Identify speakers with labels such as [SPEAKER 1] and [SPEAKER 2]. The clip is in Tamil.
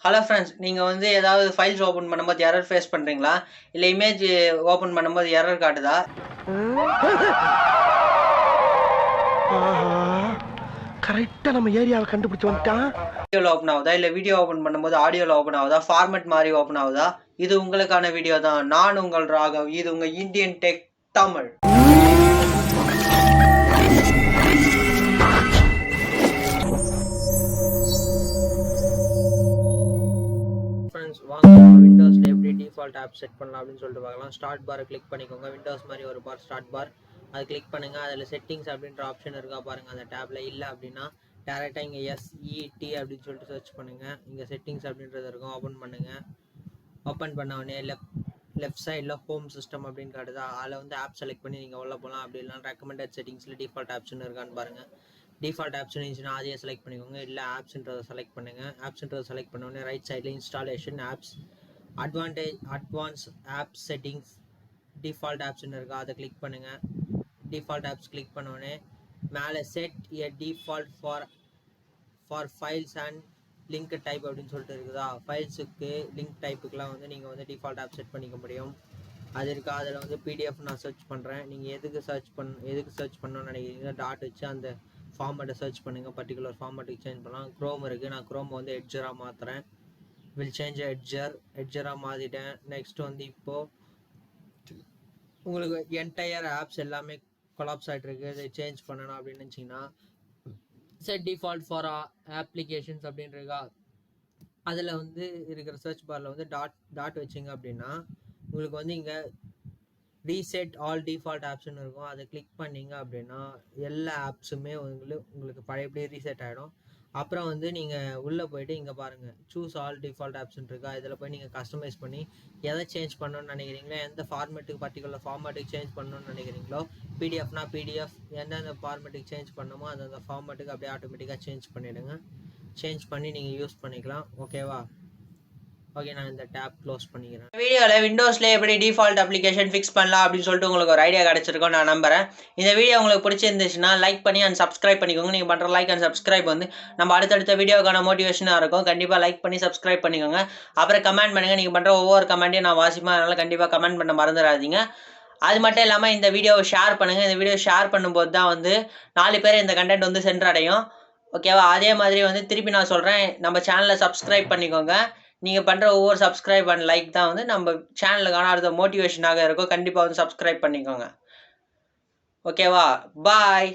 [SPEAKER 1] ஹலோ ஃப்ரெண்ட்ஸ், நீங்கள் வந்து ஏதாவது ஃபைல்ஸ் ஓப்பன் பண்ணும்போது எரர் ஃபேஸ் பண்ணுறீங்களா? இல்லை இமேஜ் ஓப்பன் பண்ணும்போது எரர் காட்டுதா?
[SPEAKER 2] கரெக்டாக நம்ம ஏரியாவை கண்டுபிடிச்சு வந்துட்டான்.
[SPEAKER 1] வீடியோவில் ஓப்பன் ஆகுதா, இல்லை வீடியோ ஓப்பன் பண்ணும்போது ஆடியோவில் ஓப்பன் ஆகுதா, ஃபார்மேட் மாதிரி ஓப்பன் ஆகுதா? இது உங்களுக்கான வீடியோ தான். நான் உங்கள் ராகவ், இது உங்கள் இந்தியன் டெக் தமிழ். ஃப்ரெண்ட்ஸ், வாங்க விண்டோஸில் எப்படி டிஃபால்ட் ஆப் செட் பண்ணலாம் அப்படின்னு சொல்லிட்டு பார்க்கலாம். ஸ்டார்ட் பாரை கிளிக் பண்ணிக்கோங்க. விண்டோஸ் மாதிரி ஒரு பார் ஸ்டார்ட் பார், அது கிளிக் பண்ணுங்கள். அதில் செட்டிங்ஸ் அப்படின்ற ஆப்ஷன் இருக்கா பாருங்கள். அந்த டேப்பில் இல்லை அப்படின்னா டேரெக்டாக இங்கே SET அப்படின்னு சொல்லிட்டு சர்ச் பண்ணுங்கள். இங்கே செட்டிங்ஸ் அப்படின்றது இருக்கும். ஓப்பன் பண்ணுங்கள். ஓப்பன் பண்ண உடனே லெஃப்ட் சைடில் ஹோம் சிஸ்டம் அப்படின்னு காட்டுதா, அதில் வந்து ஆப் செலக்ட் பண்ணி நீங்கள் உள்ள போகலாம். அப்படி இல்லைனா ரெக்கமெண்டட் செட்டிங்ஸில் டிஃபால்ட் ஆப்ஷன் இருக்கான்னு பாருங்கள். டிஃபால்ட் ஆப்ஷன் இருந்துச்சுன்னா அதையே செலக்ட் பண்ணிக்கோங்க. இல்லை ஆப்ஸ்ன்றதை செலக்ட் பண்ணுங்கள். ஆப்ஸ்ன்றதை செலக்ட் பண்ண உடனே ரைட் சைடில் installation apps, advance app settings, default ஆப்ஸ்ன்னு இருக்கா, அதை கிளிக் பண்ணுங்கள். டிஃபால்ட் ஆப்ஸ் கிளிக் பண்ண உடனே மேலே set a default for files and link type அப்படின்னு சொல்லிட்டு இருக்குதா. ஃபைல்ஸுக்கு லிங்க் டைப்புக்கெலாம் வந்து நீங்கள் வந்து டிஃபால்ட் ஆப் செட் பண்ணிக்க முடியும். அது இருக்கா. அதில் வந்து PDF நான் சர்ச் பண்ணுறேன். நீங்கள் எதுக்கு சர்ச் பண்ணணும்னு நினைக்கிறீங்க, டாட் வச்சு அந்த ஃபார்மேட்டை சர்ச் பண்ணுங்கள். பர்டிகுலர் ஃபார்மேட்டுக்கு சேஞ்ச் பண்ணலாம். க்ரோம் இருக்குது, நான் க்ரோம் வந்து எட்ஜராக மாற்றுறேன். வில் சேஞ்ச் எட்ஜராக மாற்றிட்டேன். நெக்ஸ்ட் வந்து இப்போது உங்களுக்கு என்டையர் ஆப்ஸ் எல்லாமே கொலாப்ஸ் ஆகிட்டு இருக்குது. இதை சேஞ்ச் பண்ணணும் அப்படின்னு நினச்சிங்கன்னா செட் டிஃபால்ட் ஃபார் அப்ளிகேஷன்ஸ் அப்படின்னு இருக்கா. அதில் வந்து இருக்கிற சர்ச் பாரில் வந்து டாட் வச்சிங்க அப்படின்னா உங்களுக்கு வந்து இங்கே ரீசெட் ஆல் டிஃபால்ட் ஆப்ஸ்ன்னு இருக்கும். அதை கிளிக் பண்ணிங்க அப்படின்னா எல்லா ஆப்ஸுமே உங்களுக்கு பழையபடி ரீசெட் ஆகிடும். அப்புறம் வந்து நீங்கள் உள்ளே போய்ட்டு இங்கே பாருங்கள், சூஸ் ஆல் டிஃபால்ட் ஆப்ஸ்ன்னு இருக்கா. இதில் போய் நீங்கள் கஸ்டமைஸ் பண்ணி எதை சேஞ்ச் பண்ணணும்னு நினைக்கிறீங்களோ, எந்த ஃபார்மேட்டுக்கு பர்டிகுலர் ஃபார்மேட்டுக்கு சேஞ்ச் பண்ணணும்னு நினைக்கிறீங்களோ, பிடிஎஃப்னா PDF, எந்தெந்த ஃபார்மேட்டுக்கு சேஞ்ச் பண்ணணுமோ அந்த ஃபார்மேட்டுக்கு அப்படியே ஆட்டோமேட்டிக்காக சேஞ்ச் பண்ணிவிடுங்க. சேஞ்ச் பண்ணி நீங்கள் யூஸ் பண்ணிக்கலாம். ஓகேவா? ஓகே, நான் இந்த டேப் க்ளோஸ் பண்ணிக்கிறேன். வீடியோவில் விண்டோஸில் எப்படி டிஃபால்ட் அப்ளிகேஷன் ஃபிக்ஸ் பண்ணலாம் அப்படின்னு சொல்லிட்டு உங்களுக்கு ஒரு ஐடியா கிடச்சிருக்கோம் நான் நம்புறேன். இந்த வீடியோ உங்களுக்கு பிடிச்சிருந்துச்சுன்னா லைக் பண்ணி அண்ட் சப்ஸ்கிரைப் பண்ணிக்கோங்க. நீங்கள் பண்ணுற லைக் அண்ட் சப்ஸ்கிரைப் வந்து நம்ம அடுத்தடுத்த வீடியோக்கான மோட்டிவேஷனாக இருக்கும். கண்டிப்பாக லைக் பண்ணி சப்ஸ்கிரைப் பண்ணிக்கோங்க. அப்புறம் கமெண்ட் பண்ணுங்கள். நீங்கள் பண்ணுற ஒவ்வொரு கமெண்ட்டையும் நான் வாசிப்பேன். அதனால் கண்டிப்பாக கமெண்ட் பண்ண மறந்துடாதீங்க. அது மட்டும் இல்லாமல் இந்த வீடியோவை ஷேர் பண்ணுங்கள். இந்த வீடியோ ஷேர் பண்ணும்போது தான் வந்து 4 பேர் இந்த கண்டென்ட் வந்து சென்றடையும். ஓகேவா? அதே மாதிரி வந்து திருப்பி நான் சொல்கிறேன், நம்ம சேனலை சப்ஸ்கிரைப் பண்ணிக்கோங்க. நீங்கள் பண்ணுற ஒவ்வொரு சப்ஸ்கிரைப் அண்ட் லைக் தான் வந்து நம்ம சேனலுக்கான அடுத்த மோட்டிவேஷனாக இருக்கும். கண்டிப்பாக வந்து சப்ஸ்கிரைப் பண்ணிக்கோங்க. ஓகேவா? பாய்.